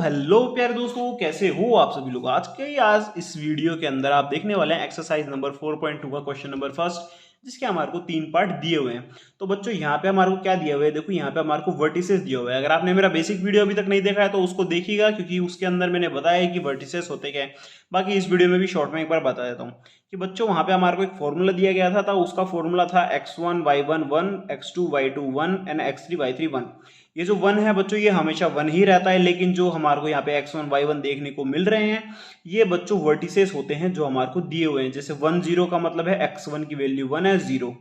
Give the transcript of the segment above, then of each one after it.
Hello प्यारे दोस्तों, कैसे हो आप सभी लोग। आज इस वीडियो के अंदर आप देखने वाले हैं एक्सरसाइज नंबर 4.2 का क्वेश्चन नंबर फर्स्ट, जिसके हमारे को 3 पार्ट दिए हुए हैं। तो बच्चों यहाँ पे हमारे को क्या दिया हुआ है, देखो यहाँ पे हमारे को वर्टिसेस दिया हुआ है। अगर आपने मेरा बेसिक वीडियो अभी तक नहीं देखा है तो उसको देखिएगा, क्योंकि उसके अंदर मैंने बताया है कि वर्टिसेस होते क्या है। बाकी इस वीडियो में भी शॉर्ट में एक बार बता देता हूँ कि बच्चों वहां पे हमारे को एक फॉर्मूला दिया गया था, उसका फॉर्मूला था x1 y1 1, x2 y2 1 and x3 y3 1। ये जो 1 है बच्चों, ये हमेशा 1 ही रहता है, लेकिन जो हमारे को यहाँ पे x1 y1 देखने को मिल रहे हैं, ये बच्चों वर्टिसेस होते हैं जो हमारे को दिए हुए हैं। जैसे 1 0 का मतलब है x1 की वैल्यू 1 है 0,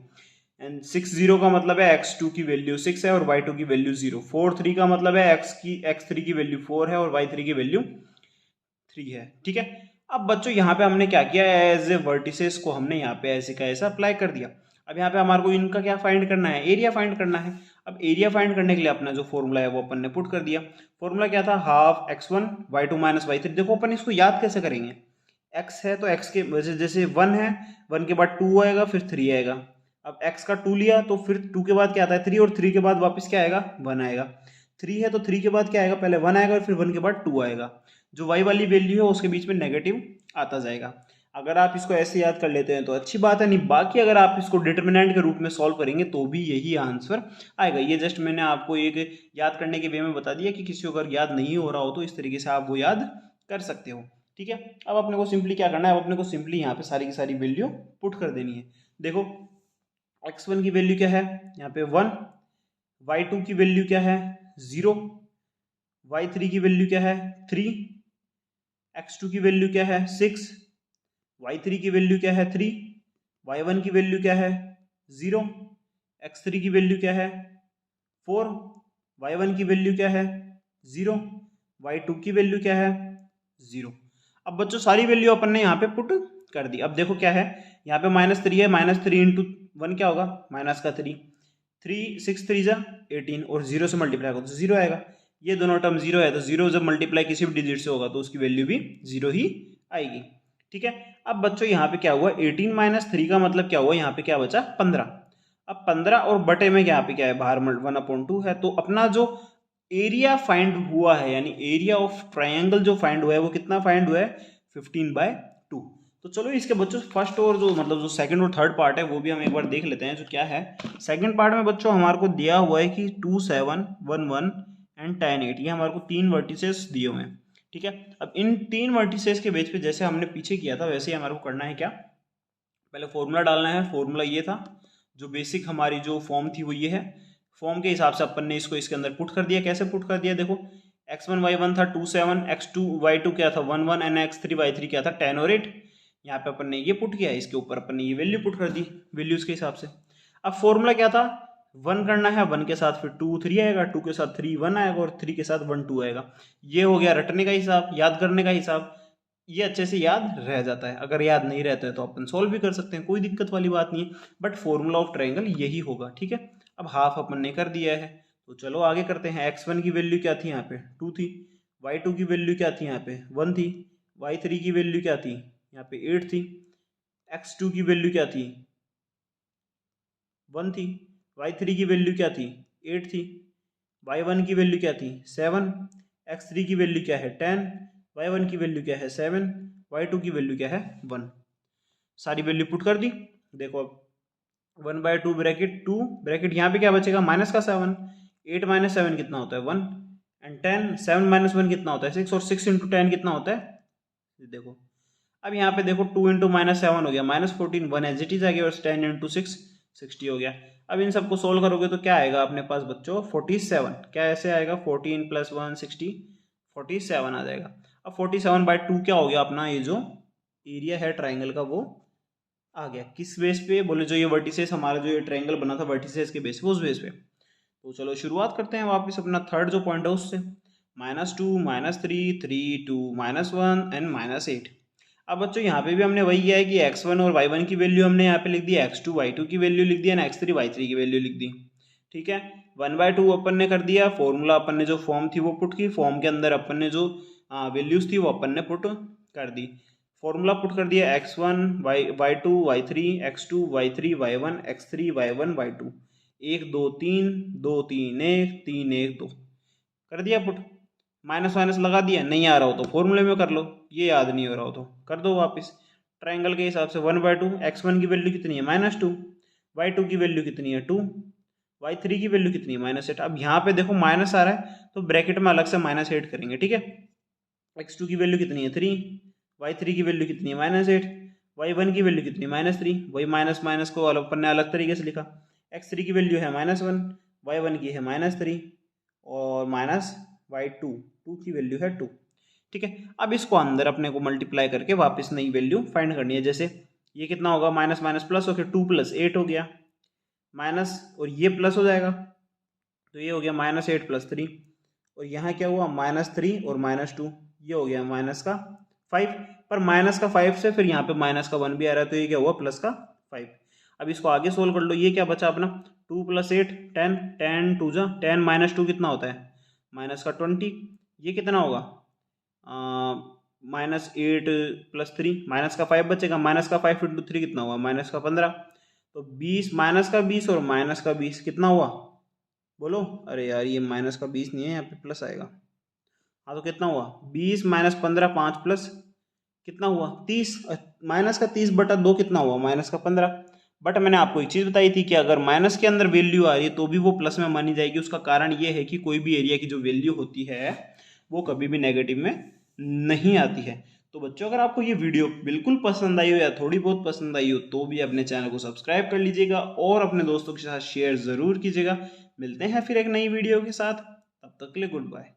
एंड 6 0 का मतलब है x2 की वैल्यू 6 है और y2 की वैल्यू 0। 4 3 का मतलब है x3 की वैल्यू 4 है और y3 की वैल्यू 3 है। ठीक है, अब बच्चों यहाँ पे हमने क्या किया, एज ए वर्टिसेस को हमने यहाँ पे ऐसे का ऐसा अप्लाई कर दिया। अब यहाँ पे हमारे को इनका क्या फाइंड करना है, एरिया फाइंड करना है। अब एरिया फाइंड करने के लिए अपना जो फॉर्मूला है वो अपन ने पुट कर दिया। फॉर्मूला क्या था, half x1 y2 minus y3। देखो अपन इसको याद कैसे करेंगे, x है तो x के वजह, जैसे 1 है, 1 के बाद 2 आएगा फिर 3 आएगा। अब x का 2 लिया तो फिर 2 के बाद क्या आता है 3, और 3 के बाद वापस क्या आएगा 1 आएगा। 3 है तो 3 के बाद क्या आएगा, पहले 1 आएगा और फिर 1 के बाद 2 आएगा। जो y वाली वैल्यू है उसके बीच में नेगेटिव आता जाएगा। अगर आप इसको ऐसे याद कर लेते हैं तो अच्छी बात है, नहीं बाकी अगर आप इसको डिटरमिनेंट के रूप में सॉल्व करेंगे तो भी यही आंसर आएगा। ये जस्ट मैंने आपको एक याद करने के वे में बता दिया कि किसी को अगर याद नहीं हो रहा हो तो इस तरीके से आप वो याद कर सकते हो। ठीक है, अब अपने को सिंपली क्या करना है, अब अपने को सिंपली यहाँ पे सारी की सारी वैल्यू पुट कर देनी है। देखो x1 की वैल्यू क्या है यहाँ पे 1, y2 की वैल्यू क्या है 0, y3 की वैल्यू क्या है 3, x2 की वैल्यू क्या है 6, y3 की वैल्यू क्या है 3, y1 की वैल्यू क्या है 0, x3 की वैल्यू क्या है 4, y1 की वैल्यू क्या है 0, y2 की वैल्यू क्या है 0। अब बच्चों सारी वैल्यू अपन ने यहाँ पे पुट कर दी। अब देखो क्या है, यहाँ पे -3 है, -3 इंटू 1 क्या होगा माइनस का 3, 3 6 3 जा 18 और 0 से मल्टीप्लाई करो तो 0 आएगा। ये दोनों टर्म 0 है तो 0 जब मल्टीप्लाई किसी भी डिजिट से होगा तो उसकी वैल्यू भी 0 ही आएगी। ठीक है, अब बच्चों यहाँ पे क्या हुआ, 18 माइनस 3 का मतलब क्या हुआ, यहाँ पे क्या बचा 15। अब 15 और बटे में यहाँ पे क्या है, बाहर 1/2 है, तो अपना जो एरिया फाइंड हुआ है, यानी एरिया ऑफ ट्रायंगल जो फाइंड हुआ है वो कितना फाइंड हुआ है 15/2। तो चलो इसके बच्चों फर्स्ट और जो मतलब जो सेकंड और थर्ड पार्ट है वो भी हम एक बार देख लेते हैं जो क्या है। सेकंड पार्ट में बच्चों हमारे को दिया हुआ है कि 2 7 1 1 एंड 10 8, ये हमारे को 3 वर्टिसेस दिए हुए हैं। ठीक है, अब इन 3 वर्टिसेस के बेस पे जैसे हमने पीछे किया था वैसे ही हमारे को करना है क्या, पहले फॉर्मूला डालना है। फॉर्मूला ये था, जो बेसिक हमारी जो फॉर्म थी वो ये है। फॉर्म के हिसाब से अपन ने इसको इसके अंदर पुट कर दिया। कैसे पुट कर दिया, देखो x1 y1 था 2 7, x2 y2 क्या था 1 1 एंड x3 y3 क्या था 10 और 8। यहाँ पे अपन ने ये पुट किया, इसके ऊपर अपन ने ये वैल्यू पुट कर दी वैल्यूज के हिसाब से। अब फॉर्मूला क्या था, 1 करना है, 1 के साथ फिर 2 3 आएगा, 2 के साथ 3 1 आएगा और 3 के साथ 1 2 आएगा। ये हो गया रटने का हिसाब, याद करने का हिसाब। ये अच्छे से याद रह जाता है, अगर याद नहीं रहता है तो अपन सॉल्व भी कर सकते हैं, कोई दिक्कत वाली बात नहीं है। बट फॉर्मूला ऑफ ट्रायंगल यही होगा। ठीक है, अब हाफ अपन ने कर दिया है, तो चलो आगे करते हैं। x1 की वैल्यू क्या थी यहाँ पे 2 थी, y2 की वैल्यू क्या थी यहाँ पे 1 थी, y3 की वैल्यू क्या थी यहाँ पे 8 थी, x2 की वैल्यू क्या थी 1 थी, y3 की वैल्यू क्या थी 8 थी, y1 की वैल्यू क्या थी 7, x3 की वैल्यू क्या है 10, y1 की वैल्यू क्या है 7, y2 की वैल्यू क्या है 1। सारी वैल्यू पुट कर दी। देखो अब 1/2 ब्रैकेट 2 ब्रैकेट यहाँ पे क्या बचेगा माइनस का 7, 8 माइनस 7 कितना होता है 1, एंड 10 7 माइनस 1 कितना होता है 6, और 6 इंटू 10 कितना होता है देखो। अब यहाँ पे देखो 2 इंटू माइनस 7 हो गया -14, 1 एज इट इज आ गया, और 10 इंटू 6 60 हो गया। अब इन सबको सोल्व करोगे तो क्या आएगा अपने पास बच्चों 47। क्या ऐसे आएगा 14 + 1 60 47 आ जाएगा। अब 47/2 क्या हो गया अपना ये जो एरिया है ट्राइंगल का वो आ गया। किस बेस पे बोले, जो ये वर्टिसेस हमारा जो ये ट्रायंगल बना था वर्टिसेस के बेस पे, उस बेस पे। तो चलो शुरुआत करते हैं वापस अपना थर्ड जो पॉइंट है उससे। -2 -3 3 2 -1 एंड -8। अब बच्चों यहाँ पे भी हमने वही किया है कि x1 और y1 की वैल्यू हमने यहाँ पे लिख दी, x2 y2 की वैल्यू लिख दी एंड x3 y3 की वैल्यू लिख दी। ठीक है, 1/2 अपन ने कर दिया। फॉर्मूला अपन ने जो फॉर्म थी वो पुट की, फॉर्म के अंदर अपन ने जो वैल्यूज थी वो अपन ने पुट कर दी। फॉर्मूला पुट कर दिया x1 y2 y3 x2 y3 y1 x3 y1 y2, 1 2 3 2 3 1 3 1 2 कर दिया पुट। माइनस माइनस लगा दिया, नहीं आ रहा हो तो फॉर्मूले में कर लो, ये याद नहीं हो रहा हो तो कर दो वापस। ट्राइंगल के हिसाब से 1/2, x1 की वैल्यू कितनी है -2, y2 की वैल्यू कितनी है 2, y3 की वैल्यू कितनी है -8। अब यहाँ पे देखो माइनस आ रहा है तो ब्रैकेट में अलग से -8 करेंगे, ठीक है। x2 की वैल्यू कितनी है 3, y3 की वैल्यू कितनी है -8, y1 की वैल्यू कितनी है -3, वही माइनस माइनस को अलग अपन ने अलग तरीके से लिखा। x3 की वैल्यू है -1, y1 की है -3 और माइनस y2 2 की वैल्यू है 2, ठीक है। अब इसको अंदर अपने को मल्टीप्लाई करके वापस नई वैल्यू फाइंड करनी है। जैसे ये कितना होगा, माइनस माइनस प्लस होकर 2 + 8 हो गया, माइनस और ये प्लस हो जाएगा तो ये हो गया -8 + 3, और यहाँ क्या हुआ -3 और -2, ये हो गया माइनस का 5, पर माइनस का 5 से फिर यहाँ पे माइनस का 1 भी आ रहा है तो ये क्या हुआ प्लस का 5। अब इसको आगे सोल्व कर लो, ये क्या बचा अपना 2 + 8 10, 10 2 जा 10 -2 कितना होता है -20, ये कितना होगा -8 + 3, माइनस का 5 बचेगा, माइनस का 5 × 3 कितना हुआ -15, तो 20 माइनस का 20 और माइनस का 20 कितना हुआ बोलो। अरे यार ये माइनस का 20 नहीं है, यहाँ पे प्लस आएगा। हाँ तो कितना हुआ 20 - 15 5 प्लस कितना हुआ 30, माइनस का 30/2 कितना हुआ -15। बट मैंने आपको एक चीज़ बताई थी कि अगर माइनस के अंदर वैल्यू आ रही है तो भी वो प्लस में मानी जाएगी। उसका कारण ये है कि कोई भी एरिया की जो वैल्यू होती है वो कभी भी नेगेटिव में नहीं आती है। तो बच्चों अगर आपको ये वीडियो बिल्कुल पसंद आई हो या थोड़ी बहुत पसंद आई हो तो भी अपने चैनल को सब्सक्राइब कर लीजिएगा और अपने दोस्तों के साथ शेयर ज़रूर कीजिएगा। मिलते हैं फिर एक नई वीडियो के साथ, तब तक के लिए गुड बाय।